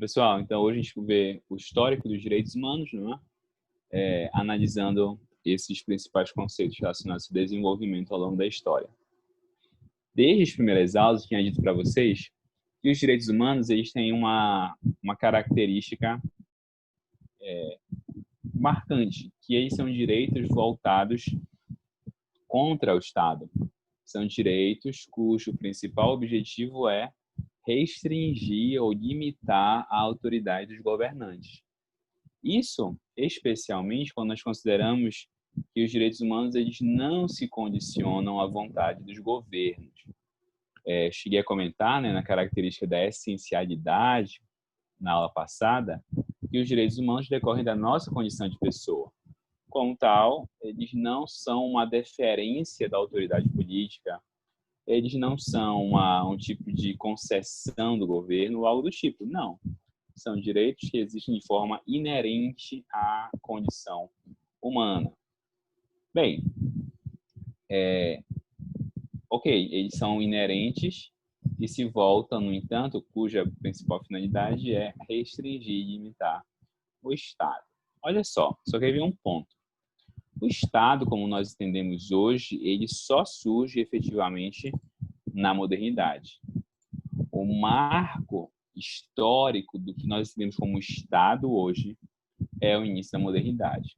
Pessoal, então hoje a gente vai ver o histórico dos direitos humanos, não é? Analisando esses principais conceitos relacionados ao desenvolvimento ao longo da história. Desde as primeiras aulas, eu tinha dito para vocês que os direitos humanos eles têm uma característica marcante, que eles são direitos voltados contra o Estado. São direitos cujo principal objetivo é restringir ou limitar a autoridade dos governantes. Isso, especialmente, quando nós consideramos que os direitos humanos eles não se condicionam à vontade dos governos. Cheguei a comentar, na característica da essencialidade, na aula passada, que os direitos humanos decorrem da nossa condição de pessoa. Como tal, eles não são uma deferência da autoridade política, eles não são um tipo de concessão do governo ou algo do tipo, não. São direitos que existem de forma inerente à condição humana. Bem, eles são inerentes e se voltam, no entanto, cuja principal finalidade é restringir e limitar o Estado. Olha só quer ver um ponto. O Estado, como nós entendemos hoje, ele só surge efetivamente na modernidade. O marco histórico do que nós entendemos como Estado hoje é o início da modernidade.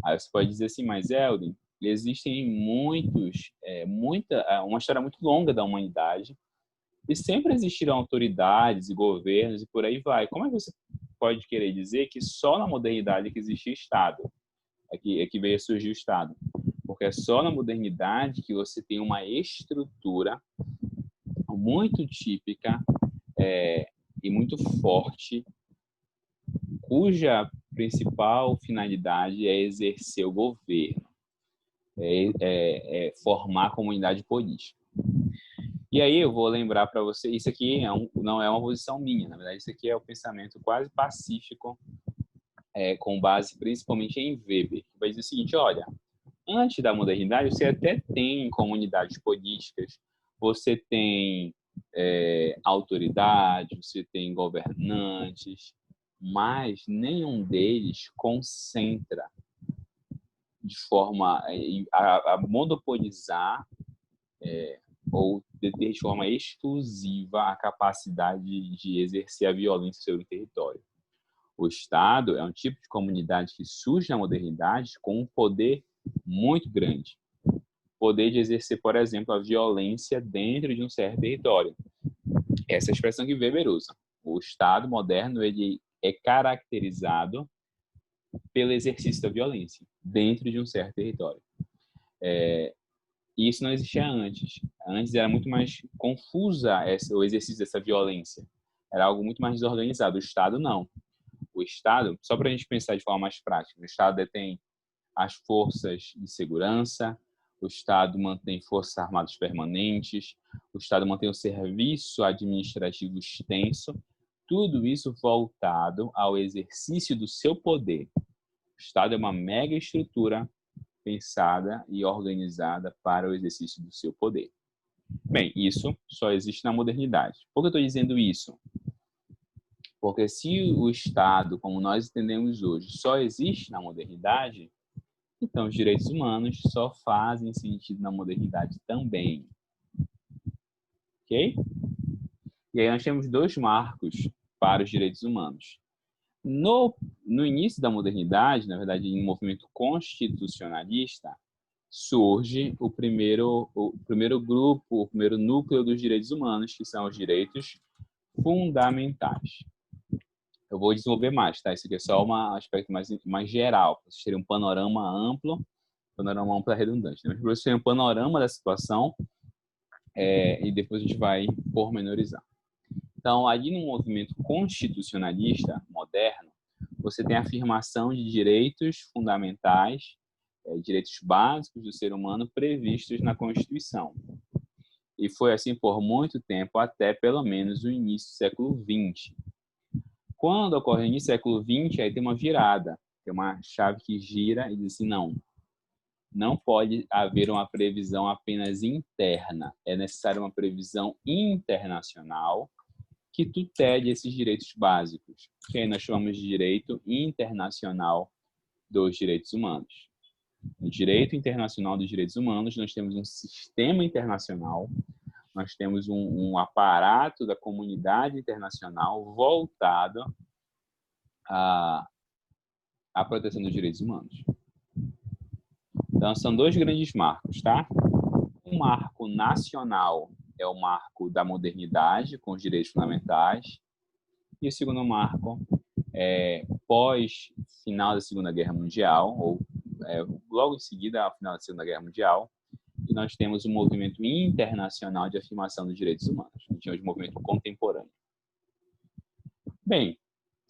Aí você pode dizer assim, mas Elden, existem uma história muito longa da humanidade e sempre existiram autoridades e governos e por aí vai. Como é que você pode querer dizer que só na modernidade que existia Estado? É que veio a surgir o Estado. Porque é só na modernidade que você tem uma estrutura muito típica e muito forte, cuja principal finalidade é exercer o governo, formar a comunidade política. E aí eu vou lembrar para você, isso aqui não é uma posição minha, na verdade isso aqui é o pensamento quase pacífico, com base principalmente em Weber, que vai dizer o seguinte, olha, antes da modernidade você até tem comunidades políticas, você tem autoridade, você tem governantes, mas nenhum deles concentra de forma a monopolizar ou ter de forma exclusiva a capacidade de exercer a violência sobre o território. O Estado é um tipo de comunidade que surge na modernidade com um poder muito grande. Poder de exercer, por exemplo, a violência dentro de um certo território. Essa é a expressão que Weber usa. O Estado moderno ele é caracterizado pelo exercício da violência dentro de um certo território. E isso não existia antes. Antes era muito mais confusa o exercício dessa violência. Era algo muito mais desorganizado. O Estado não. O Estado, só para a gente pensar de forma mais prática, o Estado detém as forças de segurança, o Estado mantém forças armadas permanentes, o Estado mantém o serviço administrativo extenso, tudo isso voltado ao exercício do seu poder. O Estado é uma mega estrutura pensada e organizada para o exercício do seu poder. Bem, isso só existe na modernidade. Por que eu estou dizendo isso? Porque se o Estado, como nós entendemos hoje, só existe na modernidade, então os direitos humanos só fazem sentido na modernidade também. Ok? E aí nós temos dois marcos para os direitos humanos. No início da modernidade, na verdade, em um movimento constitucionalista, surge o primeiro grupo, o primeiro núcleo dos direitos humanos, que são os direitos fundamentais. Eu vou desenvolver mais, tá? Isso aqui é só um aspecto mais geral, para vocês terem um panorama amplo é redundante, né? Mas para vocês terem um panorama da situação e depois a gente vai pormenorizar. Então, ali no movimento constitucionalista moderno, você tem a afirmação de direitos fundamentais, direitos básicos do ser humano previstos na Constituição. E foi assim por muito tempo, até pelo menos o início do século XX. Quando ocorre o início do século XX, aí tem uma virada, tem uma chave que gira e diz assim, não pode haver uma previsão apenas interna, é necessária uma previsão internacional que tutele esses direitos básicos, que aí nós chamamos de direito internacional dos direitos humanos. No direito internacional dos direitos humanos, nós temos um sistema internacional, nós temos um aparato da comunidade internacional voltado à proteção dos direitos humanos. Então, são dois grandes marcos, tá? Um marco nacional é o marco da modernidade, com os direitos fundamentais. E o segundo marco é pós-final da Segunda Guerra Mundial, ou logo em seguida ao final da Segunda Guerra Mundial, e nós temos um movimento internacional de afirmação dos direitos humanos. A gente chama de movimento contemporâneo. Bem,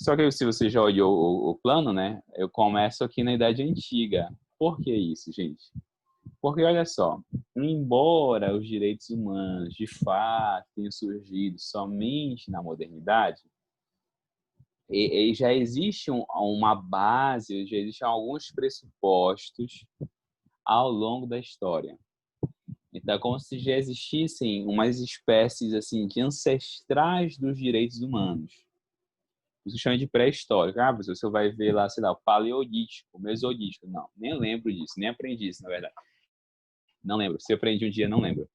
só que se você já olhou o plano, né? Eu começo aqui na Idade Antiga. Por que isso, gente? Porque, olha só, embora os direitos humanos, de fato, tenham surgido somente na modernidade, e já existe uma base, já existem alguns pressupostos ao longo da história. Então, é como se já existissem umas espécies assim, de ancestrais dos direitos humanos. Isso chama de pré-histórico. Ah, você vai ver lá, sei lá, o paleolítico, mesolítico. Não, nem lembro disso, nem aprendi isso, na verdade. Não lembro. Se eu aprendi um dia, não lembro.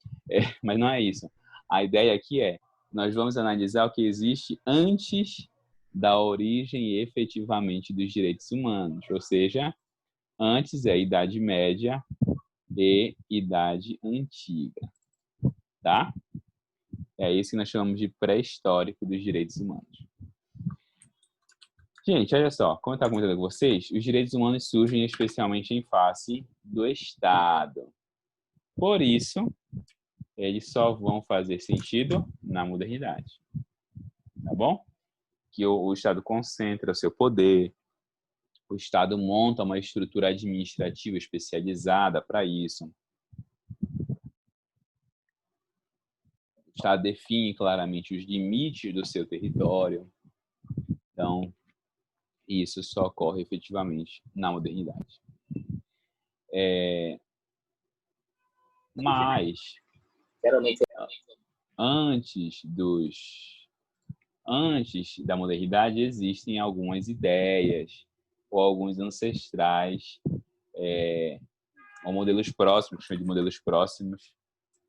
Mas não é isso. A ideia aqui é, nós vamos analisar o que existe antes da origem efetivamente dos direitos humanos. Ou seja, antes é a Idade Média e Idade Antiga. Tá? É isso que nós chamamos de pré-histórico dos direitos humanos. Gente, olha só, como eu estava comentando com vocês, os direitos humanos surgem especialmente em face do Estado. Por isso, eles só vão fazer sentido na modernidade. Tá bom? Que o Estado concentra o seu poder, o Estado monta uma estrutura administrativa especializada para isso. O Estado define claramente os limites do seu território. Então, isso só ocorre efetivamente na modernidade. Mas, antes da modernidade, existem algumas ideias ou alguns ancestrais ou modelos próximos, de modelos próximos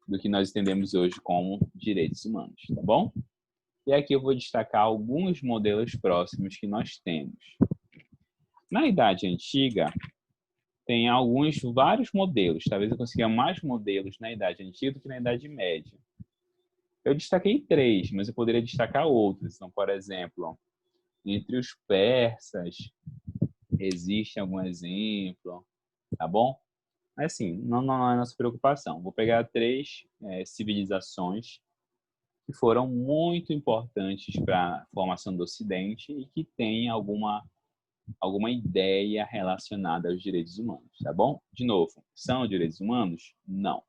do que nós entendemos hoje como direitos humanos, tá bom? E aqui eu vou destacar alguns modelos próximos que nós temos. Na Idade Antiga, tem vários modelos. Talvez eu consiga mais modelos na Idade Antiga do que na Idade Média. Eu destaquei 3, mas eu poderia destacar outros. Então, por exemplo, entre os persas, existe algum exemplo, tá bom? Mas, assim, não é nossa preocupação. Vou pegar 3 civilizações que foram muito importantes para a formação do Ocidente e que têm alguma ideia relacionada aos direitos humanos, tá bom? De novo, são direitos humanos? Não.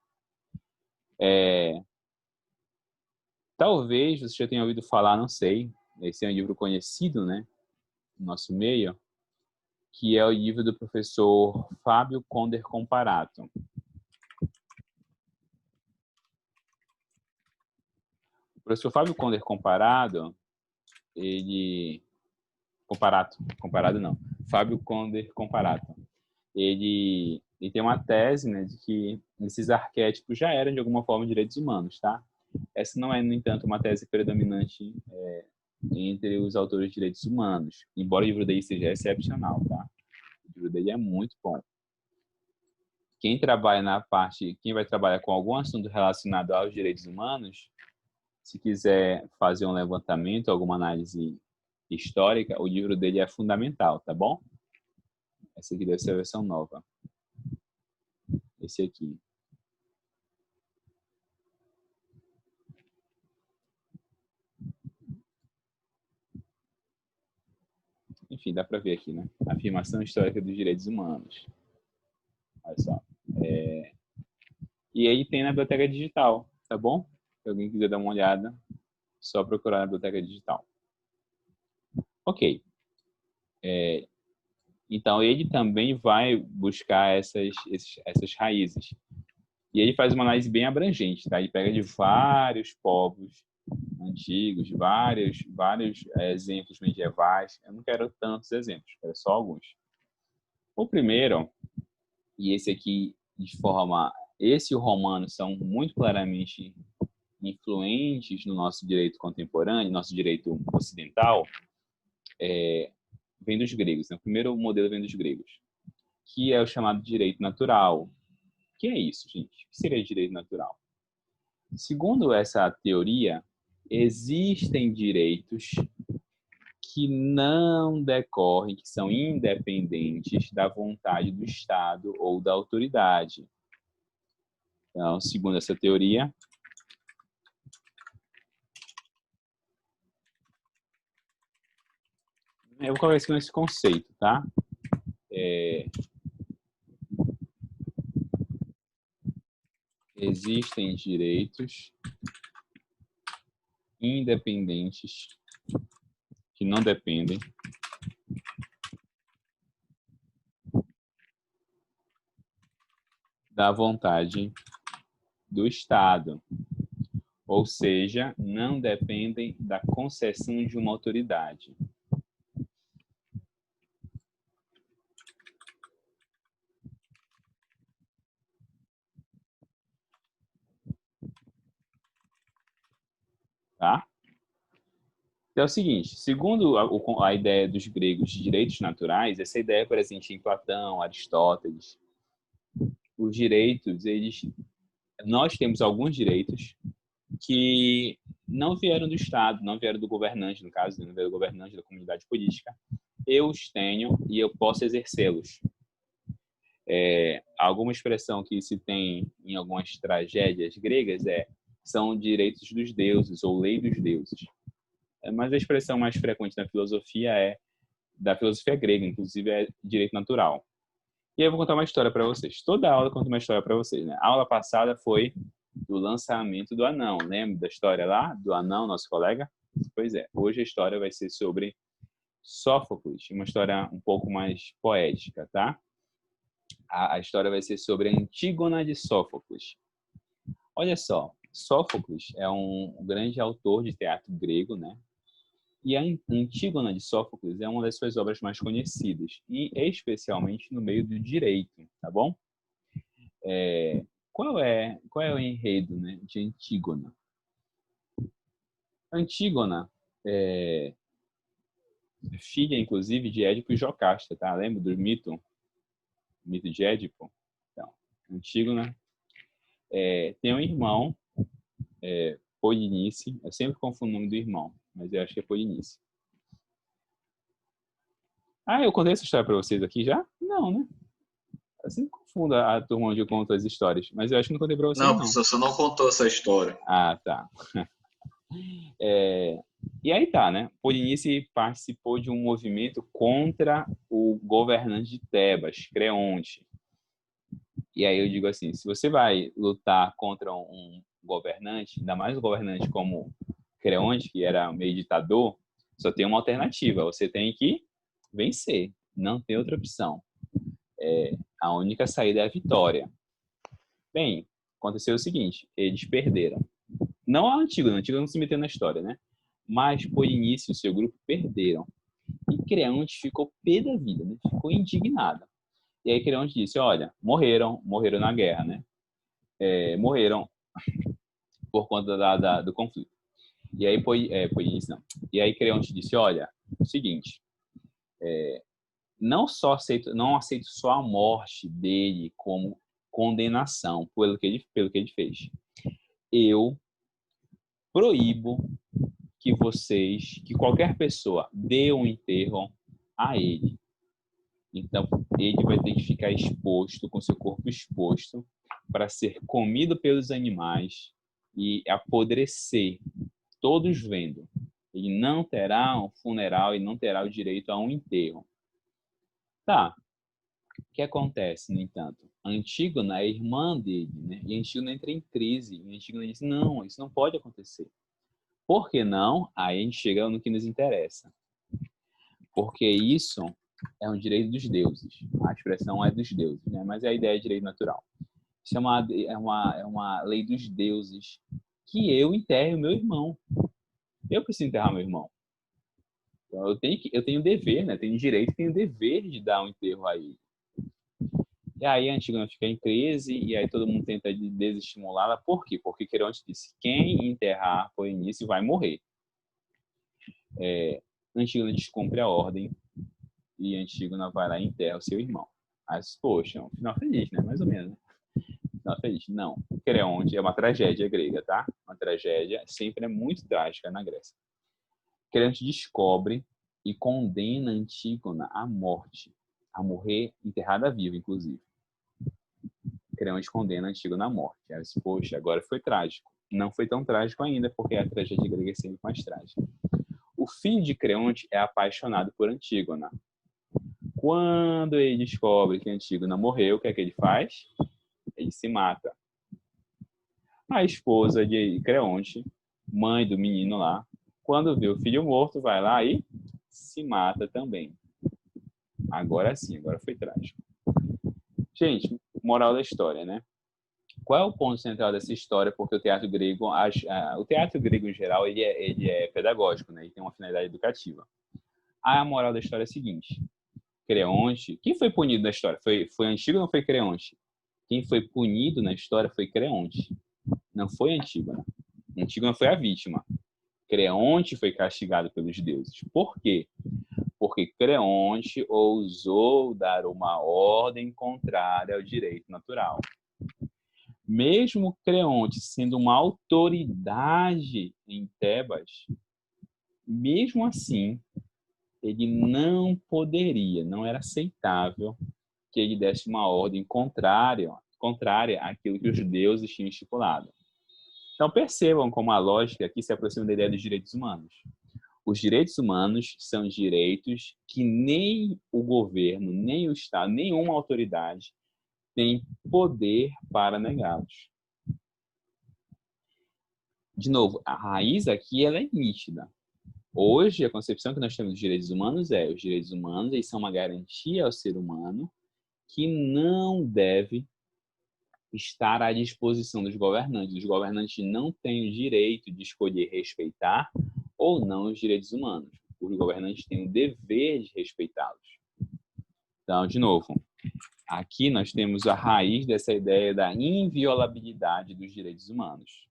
Talvez você já tenha ouvido falar, não sei, esse é um livro conhecido, né, no nosso meio, que é o livro do professor Fábio Conder Comparato. O professor Fábio Conder Comparato, Fábio Conder Comparato. Ele tem uma tese, né, de que esses arquétipos já eram, de alguma forma, direitos humanos, tá? Essa não é, no entanto, uma tese predominante entre os autores de direitos humanos, embora o livro dele seja excepcional, tá? O livro dele é muito bom. Quem vai trabalhar com algum assunto relacionado aos direitos humanos, se quiser fazer um levantamento, alguma análise histórica, o livro dele é fundamental, tá bom? Essa aqui deve ser a versão nova. Esse aqui. Enfim, dá para ver aqui, né? Afirmação histórica dos direitos humanos. Olha só. E aí tem na biblioteca digital, tá bom? Se alguém quiser dar uma olhada, só procurar na biblioteca digital. Ok. Então, ele também vai buscar essas raízes. E ele faz uma análise bem abrangente, tá? Ele pega de vários povos antigos, vários exemplos medievais. Eu não quero tantos exemplos, quero só alguns. O primeiro, e esse aqui esse e o romano são muito claramente influentes no nosso direito contemporâneo, nosso direito ocidental, vem dos gregos. Né? O primeiro modelo vem dos gregos, que é o chamado direito natural. O que é isso, gente? O que seria direito natural? Segundo essa teoria, existem direitos que não decorrem, que são independentes da vontade do Estado ou da autoridade. Então, segundo essa teoria, eu vou colocar isso nesse conceito, tá? Existem direitos independentes que não dependem da vontade do Estado, ou seja, não dependem da concessão de uma autoridade. Tá? Então é o seguinte, segundo a ideia dos gregos de direitos naturais, essa ideia é presente em Platão, Aristóteles. Os direitos, nós temos alguns direitos que não vieram do Estado, não vieram do governante, no caso, não vieram do governante da comunidade política. Eu os tenho e eu posso exercê-los. Alguma expressão que se tem em algumas tragédias gregas são direitos dos deuses ou lei dos deuses. Mas a expressão mais frequente na filosofia da filosofia grega, inclusive, é direito natural. E aí eu vou contar uma história para vocês. Toda aula eu conto uma história para vocês, né? A aula passada foi do lançamento do Anão. Lembra da história lá do Anão, nosso colega? Pois é. Hoje a história vai ser sobre Sófocles, uma história um pouco mais poética, tá? A história vai ser sobre a Antígona de Sófocles. Olha só, Sófocles é um grande autor de teatro grego, né? E a Antígona de Sófocles é uma das suas obras mais conhecidas, e especialmente no meio do direito, tá bom? Qual é o enredo, né, de Antígona? Antígona é filha, inclusive, de Édipo e Jocasta, tá? Lembra do mito de Édipo? Então, Antígona tem um irmão, Polinice. Eu sempre confundo o nome do irmão, mas eu acho que é Polinice. Eu contei essa história para vocês aqui já? Não, né? Eu sempre confundo a turma onde eu conto as histórias, mas eu acho que não contei para vocês, Não, não. professor, você não contou essa história. Tá. E aí tá, né? Polinice participou de um movimento contra o governante de Tebas, Creonte. E aí eu digo assim, se você vai lutar contra um governante, ainda mais um governante como Creonte, que era meio ditador, só tem uma alternativa, você tem que vencer, não tem outra opção. A única saída é a vitória. Bem, aconteceu o seguinte, eles perderam. Não a Antígona não se meteu na história, né? Mas Polinice e o seu grupo perderam. E Creonte ficou pé da vida, né? Ficou indignado. E aí Creonte disse, olha, morreram na guerra, né? Morreram por conta do conflito. E aí Polinice não. E aí Creonte disse, olha, é o seguinte, não aceito só a morte dele como condenação pelo que ele fez. Eu proíbo que qualquer pessoa dê um enterro a ele. Então, ele vai ter que ficar exposto, com seu corpo exposto, para ser comido pelos animais e apodrecer, todos vendo. Ele não terá um funeral e não terá o direito a um enterro. Tá. O que acontece, no entanto? A Antígona é irmã dele, né? E a Antígona entra em crise. E a Antígona diz, não, isso não pode acontecer. Por que não? Aí a gente chega no que nos interessa. Porque isso é um direito dos deuses. A expressão é dos deuses, né? Mas a ideia é direito natural. Isso é uma lei dos deuses que eu enterre o meu irmão. Eu preciso enterrar meu irmão. Então, eu tenho dever, né? Tenho direito, tenho dever de dar um enterro a ele. E aí a Antígona fica em crise, e aí todo mundo tenta desestimulá-la. Por quê? Porque Creonte disse, quem enterrar Polinice vai morrer. Antígona descumpre a ordem, e Antígona vai lá e enterra o seu irmão. Mas, poxa, um final feliz, né? Mais ou menos. Final feliz. Não. Creonte é uma tragédia grega, tá? Uma tragédia sempre é muito trágica na Grécia. Creonte descobre e condena Antígona à morte, a morrer enterrada viva, inclusive. Creonte condena Antígona à morte. Ela disse, poxa, agora foi trágico. Não foi tão trágico ainda, porque a tragédia grega é sempre mais trágica. O filho de Creonte é apaixonado por Antígona. Quando ele descobre que Antígona morreu, o que é que ele faz? Ele se mata. A esposa de Creonte, mãe do menino lá, quando vê o filho morto, vai lá e se mata também. Agora sim, agora foi trágico. Gente, moral da história, né? Qual é o ponto central dessa história? Porque o teatro grego, o teatro grego em geral, ele é pedagógico, né? Ele tem uma finalidade educativa. A moral da história é a seguinte: Creonte, quem foi punido na história? Foi Antígona ou não foi Creonte? Quem foi punido na história foi Creonte, não foi Antígona. Antígona foi a vítima. Creonte foi castigado pelos deuses. Por quê? Porque Creonte ousou dar uma ordem contrária ao direito natural. Mesmo Creonte sendo uma autoridade em Tebas, mesmo assim, ele não poderia, não era aceitável que ele desse uma ordem contrária àquilo que os deuses tinham estipulado. Então, percebam como a lógica aqui se aproxima da ideia dos direitos humanos. Os direitos humanos são direitos que nem o governo, nem o Estado, nenhuma autoridade tem poder para negá-los. De novo, a raiz aqui ela é nítida. Hoje, a concepção que nós temos dos direitos humanos é os direitos humanos eles são uma garantia ao ser humano que não deve estar à disposição dos governantes. Os governantes não têm o direito de escolher respeitar ou não os direitos humanos. Os governantes têm o dever de respeitá-los. Então, de novo, aqui nós temos a raiz dessa ideia da inviolabilidade dos direitos humanos.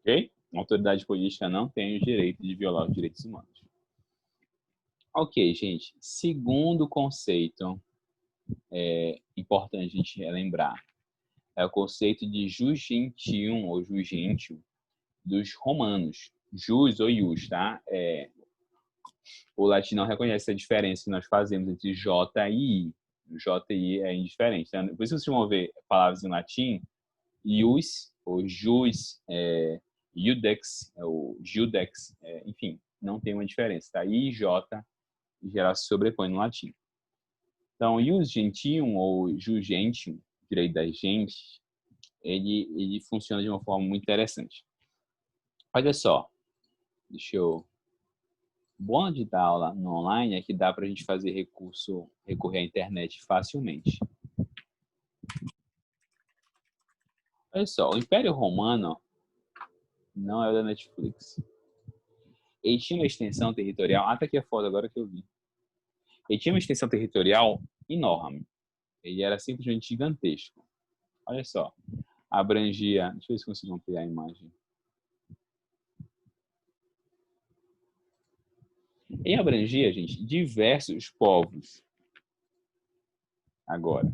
Ok? A autoridade política não tem o direito de violar os direitos humanos. Ok, gente. Segundo conceito importante a gente lembrar é o conceito de jus gentium ou jus gentium dos romanos. Jus ou ius, tá? O latim não reconhece a diferença que nós fazemos entre J e I. O J e I é indiferente. Tá? Por isso vocês vão ver palavras em latim, ius, ou jus, iudex, ou judex, enfim, não tem uma diferença. Tá? I e J, em geral, se sobrepõe no latim. Então, ius gentium, ou jus gentium, direito das gentes, ele funciona de uma forma muito interessante. Olha só, deixa eu... O bom de dar aula no online é que dá para a gente fazer recorrer à internet facilmente. Olha só, o Império Romano não é o da Netflix. Ele tinha uma extensão territorial, até que é foda agora que eu vi. Ele tinha uma extensão territorial enorme. Ele era simplesmente gigantesco. Olha só, abrangia... Deixa eu ver se consigo ampliar a imagem. Ele abrangia, gente, diversos povos. Agora.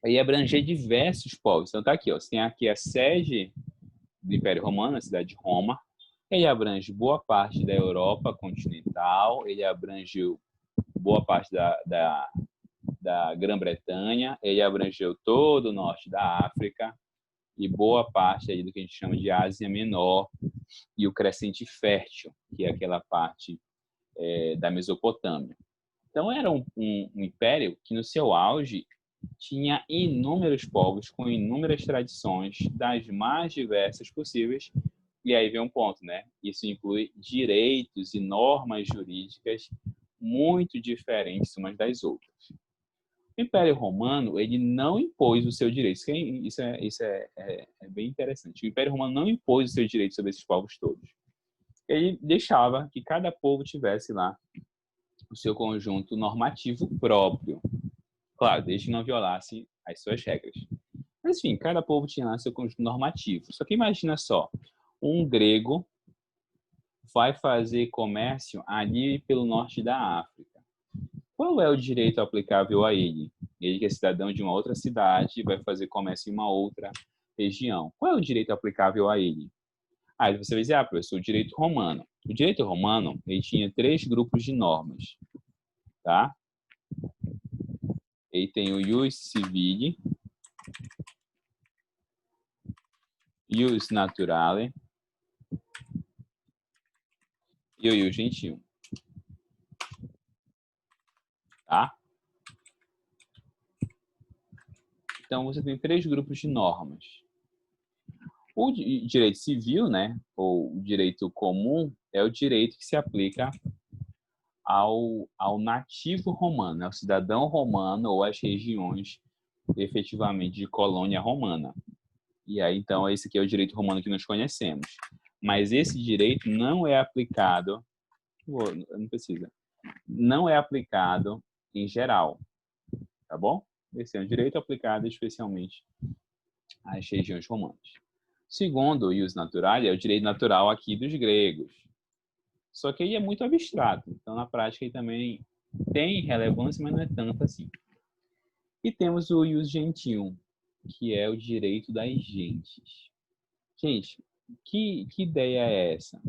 Ele abrangia diversos povos. Então tá aqui, ó. Você tem aqui a sede do Império Romano, a cidade de Roma. Ele abrange boa parte da Europa continental, ele abrange boa parte da Grã-Bretanha, ele abrangeu todo o norte da África e boa parte aí do que a gente chama de Ásia Menor e o Crescente Fértil, que é aquela parte da Mesopotâmia. Então, era um império que, no seu auge, tinha inúmeros povos com inúmeras tradições das mais diversas possíveis. E aí vem um ponto, né? Isso inclui direitos e normas jurídicas muito diferentes umas das outras. O Império Romano, ele não impôs o seu direito. Isso é bem interessante. O Império Romano não impôs o seu direito sobre esses povos todos. Ele deixava que cada povo tivesse lá o seu conjunto normativo próprio. Claro, desde que não violasse as suas regras. Mas, enfim, cada povo tinha lá seu conjunto normativo. Só que imagina só, um grego vai fazer comércio ali pelo norte da África. Qual é o direito aplicável a ele? Ele que é cidadão de uma outra cidade vai fazer comércio em uma outra região. Qual é o direito aplicável a ele? Aí você vai dizer, professor, o direito romano. O direito romano, ele tinha 3 grupos de normas, tá? Ele tem o ius civile, ius naturale e o ius gentium, tá? Então, você tem 3 grupos de normas. O direito civil, né, ou o direito comum, é o direito que se aplica ao nativo romano, ao cidadão romano ou às regiões efetivamente de colônia romana. E aí, então, esse aqui é o direito romano que nós conhecemos. Mas esse direito não é aplicado, não precisa, não é aplicado em geral, tá bom? Esse é um direito aplicado especialmente às regiões romanas. Segundo o ius naturale, é o direito natural aqui dos gregos. Só que ele é muito abstrato, então na prática ele também tem relevância, mas não é tanto assim. E temos o ius gentium, que é o direito das gentes. Gente, que ideia é essa?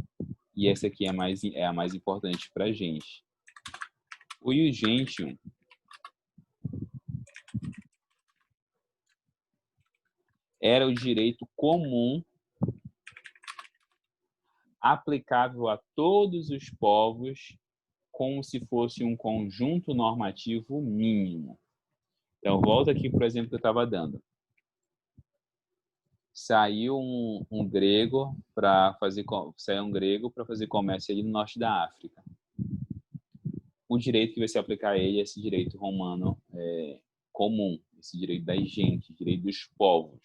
E essa aqui é a mais importante para a gente. O ius gentium era o direito comum aplicável a todos os povos como se fosse um conjunto normativo mínimo. Então, volta aqui para o exemplo que eu estava dando. Saiu um grego para fazer comércio ali no norte da África. O direito que vai se aplicar a ele é esse direito romano comum, esse direito das gentes, direito dos povos.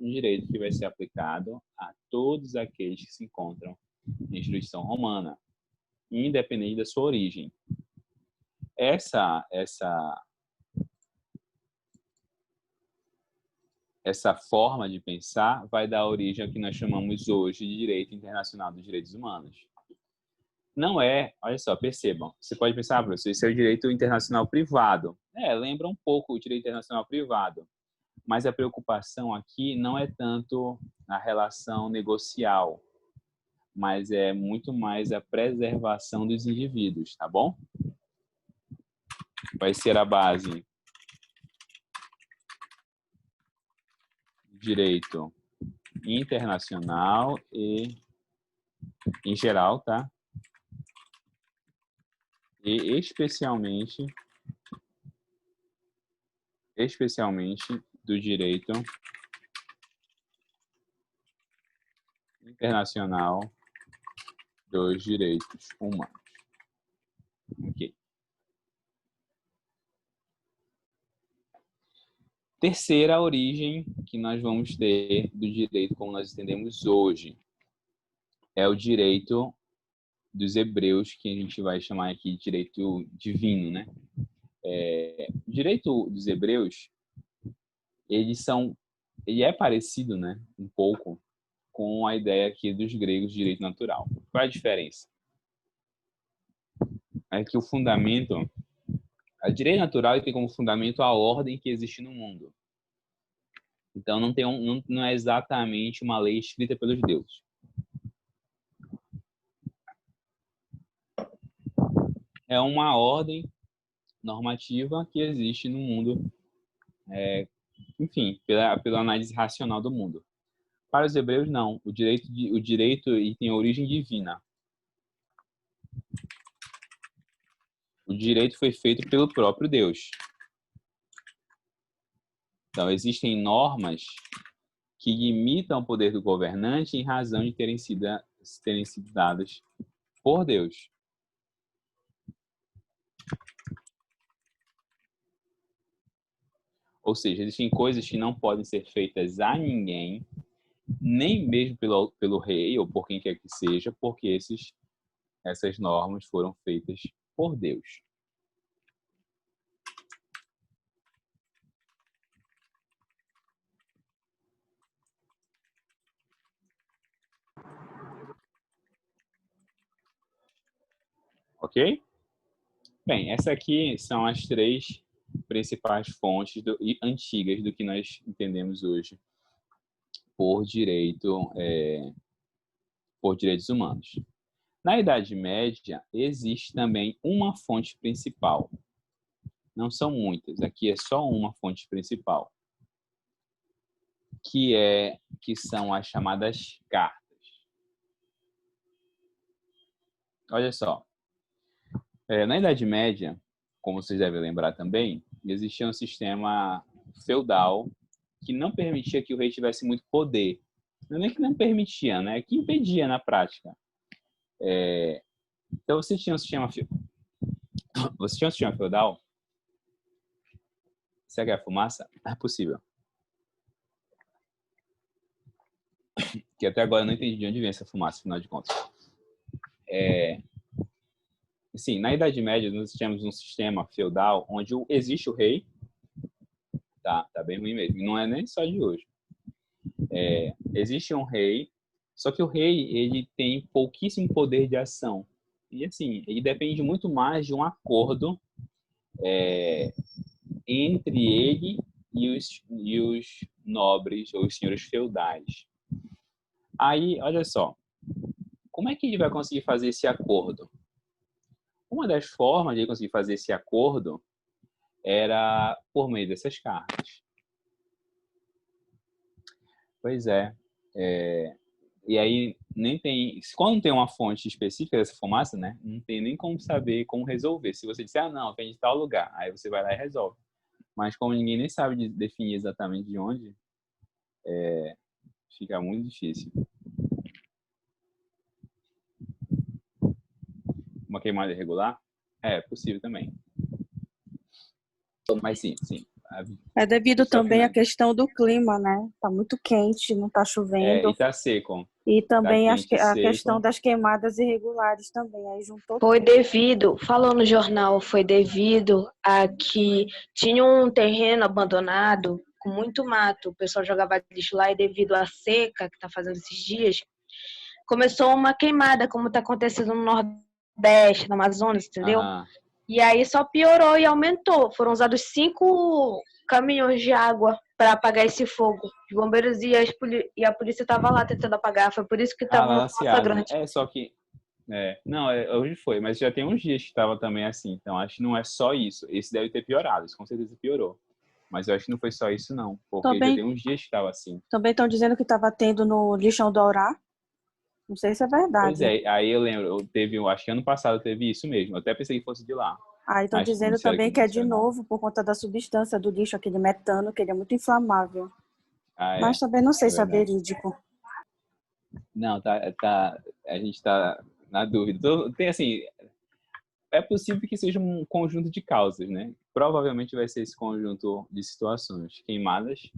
Um direito que vai ser aplicado a todos aqueles que se encontram em jurisdição romana, independente da sua origem. Essa forma de pensar vai dar origem ao que nós chamamos hoje de direito internacional dos direitos humanos. Não é, olha só, percebam, você pode pensar, professor, isso é o direito internacional privado. Lembra um pouco o direito internacional privado, mas a preocupação aqui não é tanto a relação negocial, mas é muito mais a preservação dos indivíduos, tá bom? Vai ser a base direito internacional e em geral, tá? E especialmente do direito internacional dos direitos humanos. Ok. Terceira origem que nós vamos ter do direito como nós entendemos hoje é o direito dos hebreus, que a gente vai chamar aqui de direito divino, né? O direito dos hebreus, ele é parecido, né, um pouco com a ideia aqui dos gregos de direito natural. Qual é a diferença? É que o fundamento, a direito natural tem como fundamento a ordem que existe no mundo. Então não é exatamente uma lei escrita pelos deuses. É uma ordem normativa que existe no mundo, enfim, pela análise racional do mundo. Para os hebreus, não. O direito ele tem origem divina. O direito foi feito pelo próprio Deus. Então, existem normas que limitam o poder do governante em razão de terem sido dadas por Deus. Ou seja, existem coisas que não podem ser feitas a ninguém, nem mesmo pelo rei ou por quem quer que seja, porque essas normas foram feitas por Deus. Ok? Bem, essas aqui são as 3 principais fontes antigas do que nós entendemos hoje por direitos humanos. Na Idade Média, existe também uma fonte principal. Não são muitas, aqui é só uma fonte principal, que são as chamadas cartas. Olha só, na Idade Média, como vocês devem lembrar também, existia um sistema feudal que não permitia que o rei tivesse muito poder. Não é nem que não permitia, né? Que impedia na prática. Então, você tinha um sistema feudal. Será que é a fumaça? É possível. Que até agora eu não entendi de onde vem essa fumaça, afinal de contas. Sim, na Idade Média nós tínhamos um sistema feudal onde existe o rei. Tá bem ruim mesmo. Não é nem só de hoje. Existe um rei, só que o rei ele tem pouquíssimo poder de ação. E assim, ele depende muito mais de um acordo entre ele e os nobres ou os senhores feudais. Aí, olha só, como é que ele vai conseguir fazer esse acordo? Uma das formas de ele conseguir fazer esse acordo era por meio dessas cartas. Pois é. E aí, nem tem. Quando tem uma fonte específica dessa fumaça, né? Não tem nem como saber como resolver. Se você disser, não, vem de tal lugar, aí você vai lá e resolve. Mas como ninguém nem sabe definir exatamente de onde, fica muito difícil. Uma queimada irregular? É possível também. Mas sim. É devido também à questão do clima, né? Tá muito quente, não tá chovendo. E tá seco. E também Tá quente, a seco. questão das queimadas irregulares também. Aí juntou Foi devido, falou no jornal, foi devido a que tinha um terreno abandonado com muito mato. O pessoal jogava lixo lá e devido à seca que tá fazendo esses dias, começou uma queimada, como tá acontecendo no Nordeste, no Amazonas, entendeu? Aham. E aí só piorou e aumentou. Foram usados 5 caminhões de água para apagar esse fogo. Os bombeiros e a polícia estavam lá tentando apagar. Foi por isso que estava uma fumaça grande. Só que... não, hoje foi, mas já tem uns dias que estava também assim. Então, acho que não é só isso. Esse deve ter piorado, isso com certeza piorou. Mas eu acho que não foi só isso, não. Porque também, já tem uns dias que estava assim. Também estão dizendo que estava tendo no Lixão do Aurá. Não sei se é verdade. Pois é, aí eu lembro, acho que ano passado teve isso mesmo. Eu até pensei que fosse de lá. Aí estão dizendo também que é de novo por conta da substância do lixo, aquele metano, que ele é muito inflamável. Mas também não sei se é verídico. Não, a gente está na dúvida. Tem assim, é possível que seja um conjunto de causas, né? Provavelmente vai ser esse conjunto de situações. Queimadas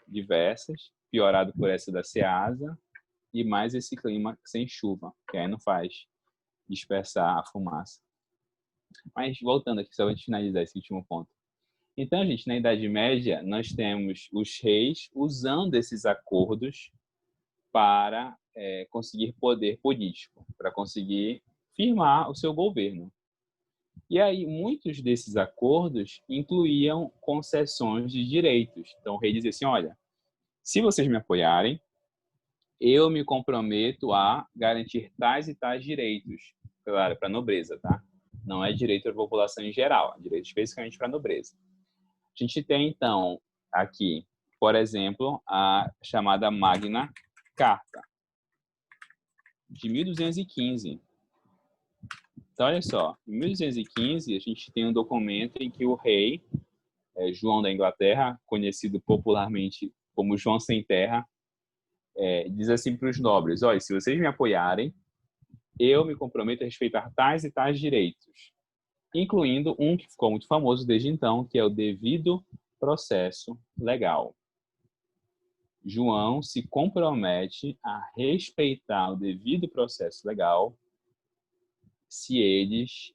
diversas, piorado por essa da Ceasa, e mais esse clima sem chuva, que aí não faz dispersar a fumaça. Mas voltando aqui, só para finalizar esse último ponto. Então, gente, na Idade Média, nós temos os reis usando esses acordos para conseguir poder político, para conseguir firmar o seu governo. E aí, muitos desses acordos incluíam concessões de direitos. Então, o rei dizia assim, olha, se vocês me apoiarem, eu me comprometo a garantir tais e tais direitos, claro, para a nobreza, tá? Não é direito da população em geral, é direito especificamente para a nobreza. A gente tem, então, aqui Por exemplo, a chamada Magna Carta, de 1215. Então, olha só, em 1215, a gente tem um documento em que o rei, João da Inglaterra, conhecido popularmente como João Sem Terra, diz assim para os nobres: olha, se vocês me apoiarem, eu me comprometo a respeitar tais e tais direitos, incluindo um que ficou muito famoso desde então, que é o devido processo legal. João se compromete a respeitar o devido processo legal se eles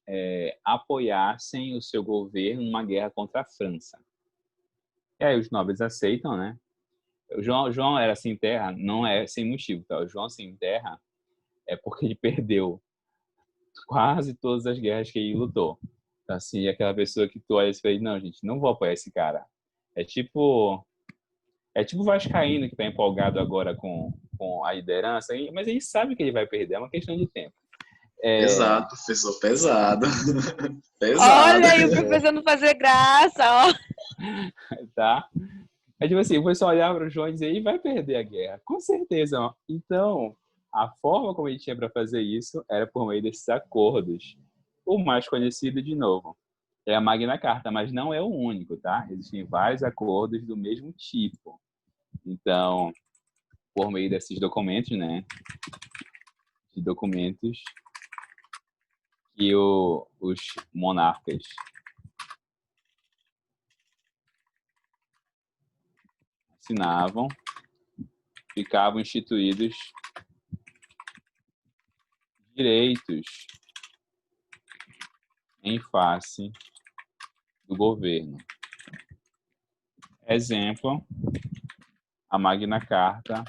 apoiassem o seu governo numa guerra contra a França. E aí os nobres aceitam, né? O João era sem terra, não é sem motivo, tá? O João sem terra é porque ele perdeu quase todas as guerras que ele lutou. Então, assim, aquela pessoa que tu olha e fala, não, gente, não vou apoiar esse cara. É tipo o vascaíno que está empolgado agora com a liderança, mas ele sabe que ele vai perder, é uma questão de tempo. Exato, professor, pesado. Pesado. Olha aí o professor não fazer graça, ó. Tá? É tipo assim, você olhar para o João e dizer, ele vai perder a guerra, com certeza. Ó. Então, a forma como ele tinha para fazer isso era por meio desses acordos. O mais conhecido, de novo, é a Magna Carta, mas não é o único, tá? Existem vários acordos do mesmo tipo. Então, por meio desses documentos, né? De documentos que os monarcas assinavam, ficavam instituídos direitos em face do governo. Exemplo, a Magna Carta,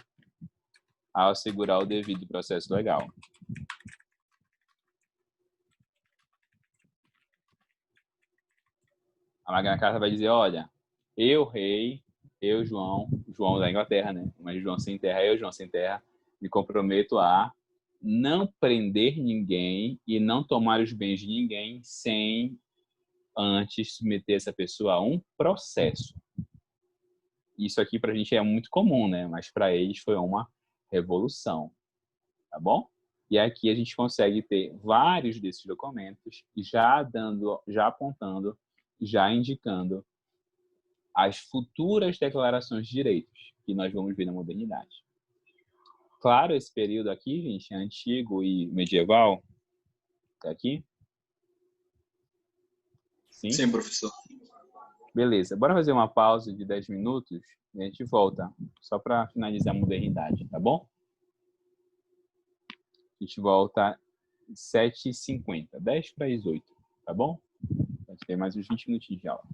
ao assegurar o devido processo legal. A Magna Carta vai dizer, olha, eu, rei, eu, João da Inglaterra, né? Mas João Sem Terra, eu, João Sem Terra, me comprometo a não prender ninguém e não tomar os bens de ninguém sem antes submeter essa pessoa a um processo. Isso aqui para a gente é muito comum, né? Mas para eles foi uma revolução, tá bom? E aqui a gente consegue ter vários desses documentos já apontando, já indicando as futuras declarações de direitos que nós vamos ver na modernidade. Claro, esse período aqui, gente, é antigo e medieval. Tá aqui? Sim? Sim, professor. Beleza, bora fazer uma pausa de 10 minutos e a gente volta, só para finalizar a modernidade, tá bom? A gente volta às 7h50, 10 para as 8, tá bom? A gente tem mais uns 20 minutinhos de aula.